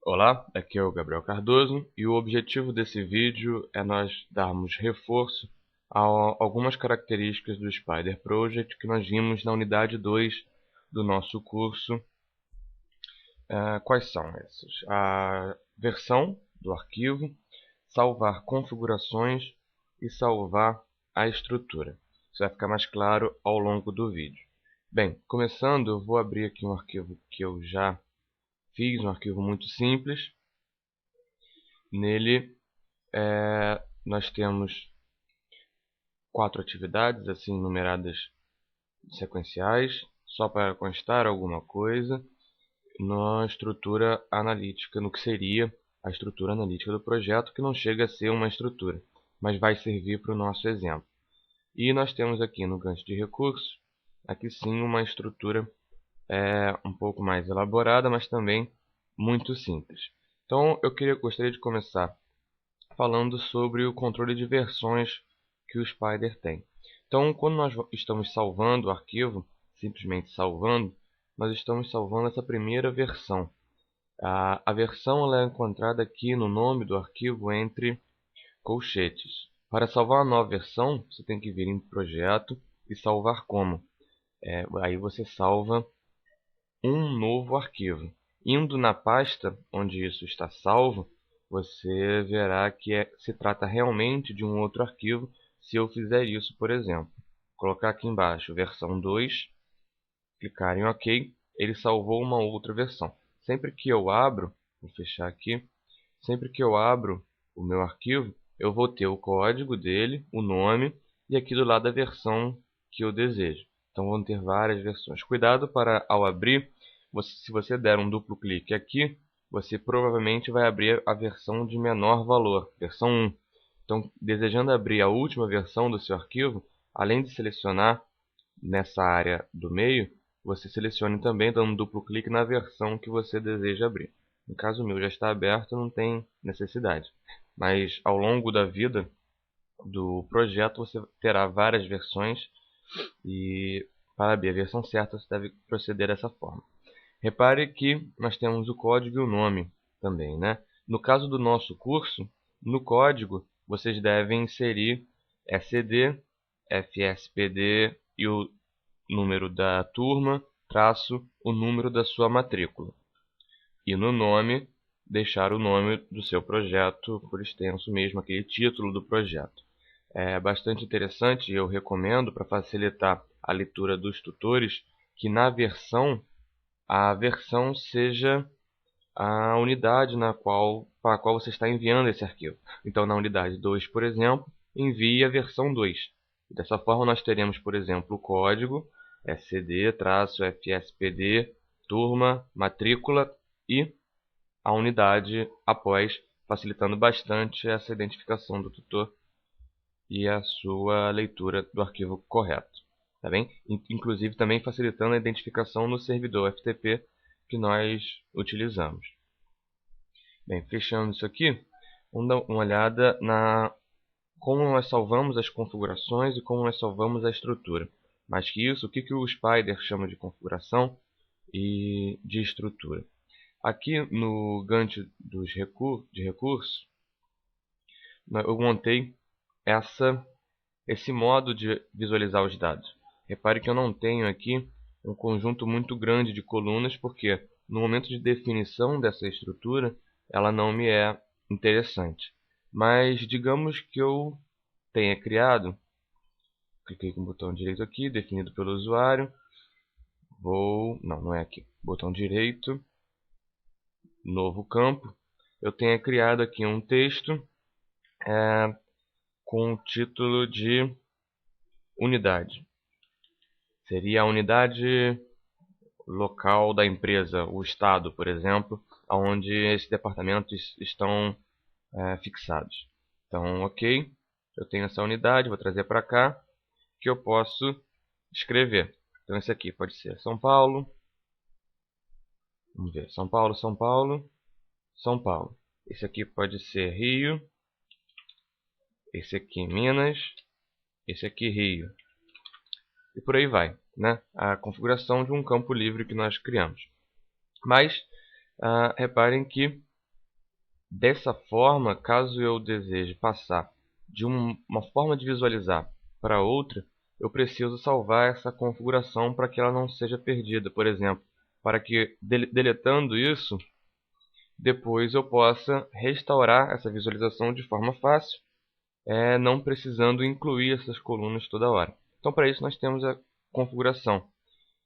Olá, aqui é o Gabriel Cardoso e o objetivo desse vídeo é nós darmos reforço a algumas características do Spider Project que nós vimos na unidade 2 do nosso curso. Quais são essas? A versão do arquivo, salvar configurações e salvar a estrutura. Isso vai ficar mais claro ao longo do vídeo. Bem, começando, eu vou abrir aqui um arquivo que eu já fiz, um arquivo muito simples. Nele nós temos 4 atividades, assim numeradas sequenciais, só para constar alguma coisa, na estrutura analítica, no que seria a estrutura analítica do projeto, que não chega a ser uma estrutura, mas vai servir para o nosso exemplo. E nós temos aqui no gancho de recursos, aqui sim uma estrutura um pouco mais elaborada, mas também muito simples. Então eu gostaria de começar falando sobre o controle de versões que o Spider tem. Então, quando nós estamos salvando o arquivo, simplesmente salvando, nós estamos salvando essa primeira versão. A versão ela é encontrada aqui no nome do arquivo entre colchetes. Para salvar uma nova versão, você tem que vir em Projeto e Salvar como. Aí você salva um novo arquivo. Indo na pasta onde isso está salvo, você verá que se trata realmente de um outro arquivo. Se eu fizer isso, por exemplo, colocar aqui embaixo versão 2, clicar em OK, ele salvou uma outra versão. Sempre que eu abro, vou fechar aqui, sempre que eu abro o meu arquivo, eu vou ter o código dele, o nome e aqui do lado a versão que eu desejo. Então vão ter várias versões. Cuidado para ao abrir, se você der um duplo clique aqui, você provavelmente vai abrir a versão de menor valor, versão 1. Então, desejando abrir a última versão do seu arquivo, além de selecionar nessa área do meio, você selecione também dando um duplo clique na versão que você deseja abrir. No caso meu já está aberto, não tem necessidade. Mas ao longo da vida do projeto você terá várias versões e para abrir a versão certa você deve proceder dessa forma. Repare que nós temos o código e o nome também, né? No caso do nosso curso, no código vocês devem inserir SCD, FSPD e o número da turma, traço o número da sua matrícula. E no nome, deixar o nome do seu projeto por extenso mesmo, aquele título do projeto. É bastante interessante e eu recomendo para facilitar a leitura dos tutores que na versão, a versão seja a unidade para a qual você está enviando esse arquivo. Então, na unidade 2, por exemplo, envie a versão 2. Dessa forma, nós teremos, por exemplo, o código SCD-FSPD, turma, matrícula e a unidade após, facilitando bastante essa identificação do tutor e a sua leitura do arquivo correto. Tá bem? Inclusive também facilitando a identificação no servidor FTP que nós utilizamos. Bem, fechando isso aqui, vamos dar uma olhada na como nós salvamos as configurações e como nós salvamos a estrutura. Mais que isso, o que o Spider chama de configuração e de estrutura. Aqui no gancho de recursos, eu montei esse modo de visualizar os dados. Repare que eu não tenho aqui um conjunto muito grande de colunas, porque no momento de definição dessa estrutura, ela não me é interessante. Mas digamos que eu tenha criado, cliquei com o botão direito aqui, definido pelo usuário, não é aqui, botão direito, novo campo, eu tenha criado aqui um texto com o título de unidade. Seria a unidade local da empresa, o estado, por exemplo, onde esses departamentos estão fixados. Então, ok, eu tenho essa unidade, vou trazer para cá, que eu posso escrever. Então, esse aqui pode ser São Paulo. Vamos ver, São Paulo, São Paulo, São Paulo. Esse aqui pode ser Rio. Esse aqui Minas. Esse aqui Rio. E por aí vai, né? A configuração de um campo livre que nós criamos. Mas reparem que Dessa forma, caso eu deseje passar de uma forma de visualizar para outra, eu preciso salvar essa configuração para que ela não seja perdida. Por exemplo, para que deletando isso, depois eu possa restaurar essa visualização de forma fácil, não precisando incluir essas colunas toda hora. Então, para isso, nós temos a configuração,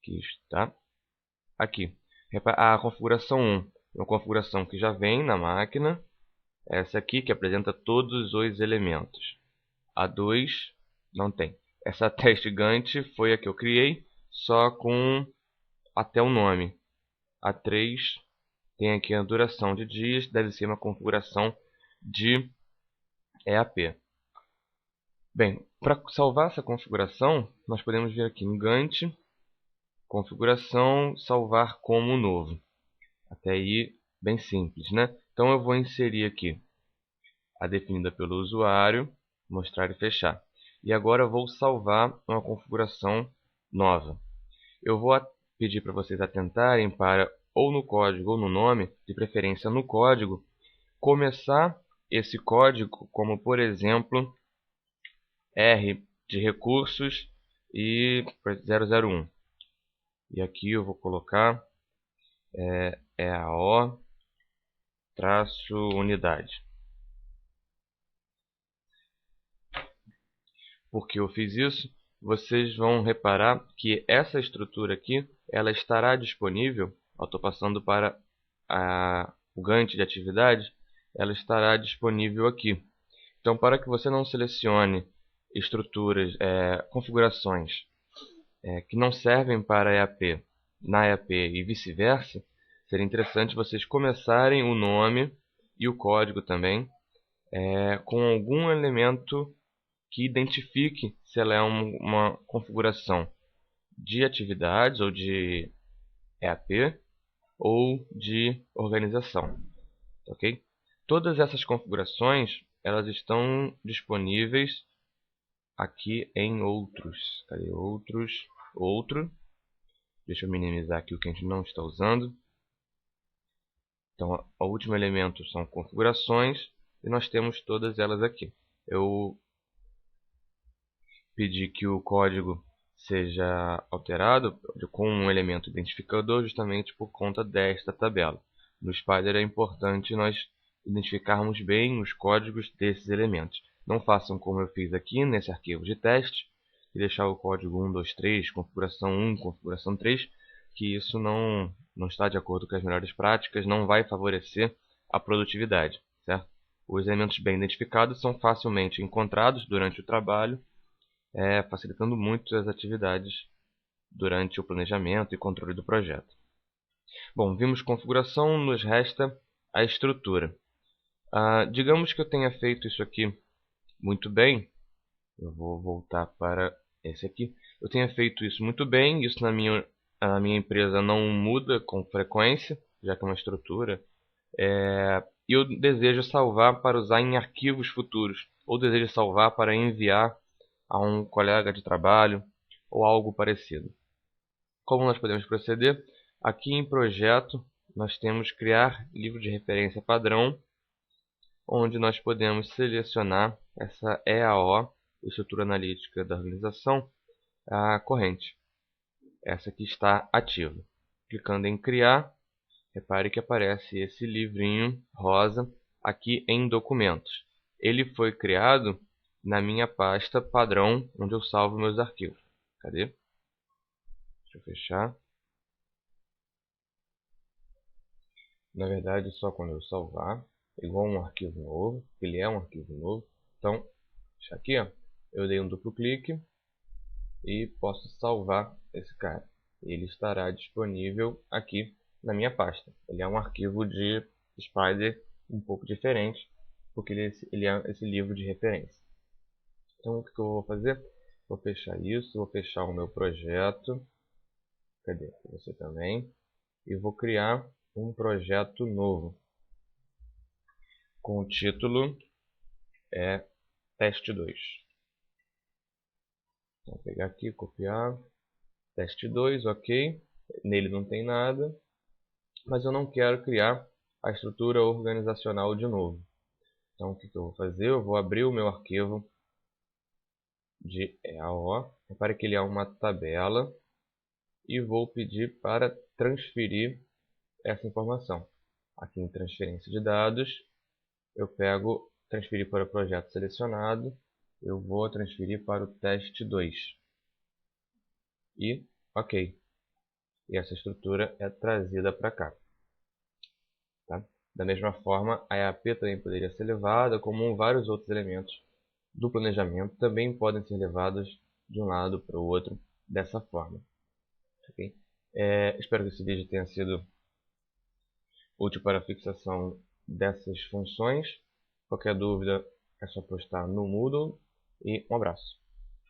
que está aqui. A configuração 1 é uma configuração que já vem na máquina. Essa aqui que apresenta todos os elementos. A 2 não tem. Essa teste Gantt foi a que eu criei, só com até o nome. A 3 tem aqui a duração de dias, deve ser uma configuração de EAP. Bem, para salvar essa configuração, nós podemos vir aqui em Gantt, configuração, salvar como novo. Até aí, bem simples, né? Então eu vou inserir aqui a definida pelo usuário, mostrar e fechar. E agora eu vou salvar uma configuração nova. Eu vou pedir para vocês atentarem para, ou no código ou no nome, de preferência no código, começar esse código como, por exemplo, R de recursos e 001. E aqui eu vou colocar EAO-unidade. Porque eu fiz isso, vocês vão reparar que essa estrutura aqui, ela estará disponível, eu estou passando para o Gantt de atividade, ela estará disponível aqui. Então, para que você não selecione estruturas, configurações que não servem para EAP na EAP e vice-versa, seria interessante vocês começarem o nome e o código também com algum elemento que identifique se ela é uma configuração de atividades ou de EAP ou de organização, ok? Todas essas configurações elas estão disponíveis aqui em outros. Cadê outros? Outro. Deixa eu minimizar aqui o que a gente não está usando. Então, o último elemento são configurações e nós temos todas elas aqui. Eu pedi que o código seja alterado com um elemento identificador justamente por conta desta tabela. No Spider é importante nós identificarmos bem os códigos desses elementos. Não façam como eu fiz aqui nesse arquivo de teste, e deixar o código 1, 2, 3, configuração 1, configuração 3, que isso não está de acordo com as melhores práticas, não vai favorecer a produtividade, certo? Os elementos bem identificados são facilmente encontrados durante o trabalho, facilitando muito as atividades durante o planejamento e controle do projeto. Bom, vimos configuração, nos resta a estrutura. Digamos que eu tenha feito isso aqui muito bem. Eu vou voltar para esse aqui. Eu tenha feito isso muito bem, isso na minha empresa não muda com frequência, já que é uma estrutura. E eu desejo salvar para usar em arquivos futuros, ou desejo salvar para enviar a um colega de trabalho ou algo parecido. Como nós podemos proceder? Aqui em projeto nós temos criar livro de referência padrão, onde nós podemos selecionar essa EAO, estrutura analítica da organização, a corrente. Essa aqui está ativa. Clicando em criar, repare que aparece esse livrinho rosa aqui em documentos. Ele foi criado na minha pasta padrão, onde eu salvo meus arquivos. Cadê? Deixa eu fechar. Na verdade, só quando eu salvar, igual um arquivo novo, ele é um arquivo novo. Então, deixa aqui, ó, eu dei um duplo clique e posso salvar esse cara. Ele estará disponível aqui na minha pasta. Ele é um arquivo de Spider um pouco diferente, porque ele é esse livro de referência. Então, o que eu vou fazer? Vou fechar isso, vou fechar o meu projeto. Cadê? Você também. E vou criar um projeto novo. Com o título teste 2. Vou pegar aqui, copiar. Teste 2, ok. Nele não tem nada. Mas eu não quero criar a estrutura organizacional de novo. Então, o que eu vou fazer? Eu vou abrir o meu arquivo de EAO. Repare que ele é uma tabela e vou pedir para transferir essa informação. Aqui em transferência de dados, eu pego transferir para o projeto selecionado, eu vou transferir para o teste 2. E ok. E essa estrutura é trazida para cá. Tá? Da mesma forma, a EAP também poderia ser levada, como vários outros elementos do planejamento também podem ser levados de um lado para o outro dessa forma. Okay? Espero que esse vídeo tenha sido útil para a fixação dessas funções. Qualquer dúvida é só postar no Moodle e um abraço.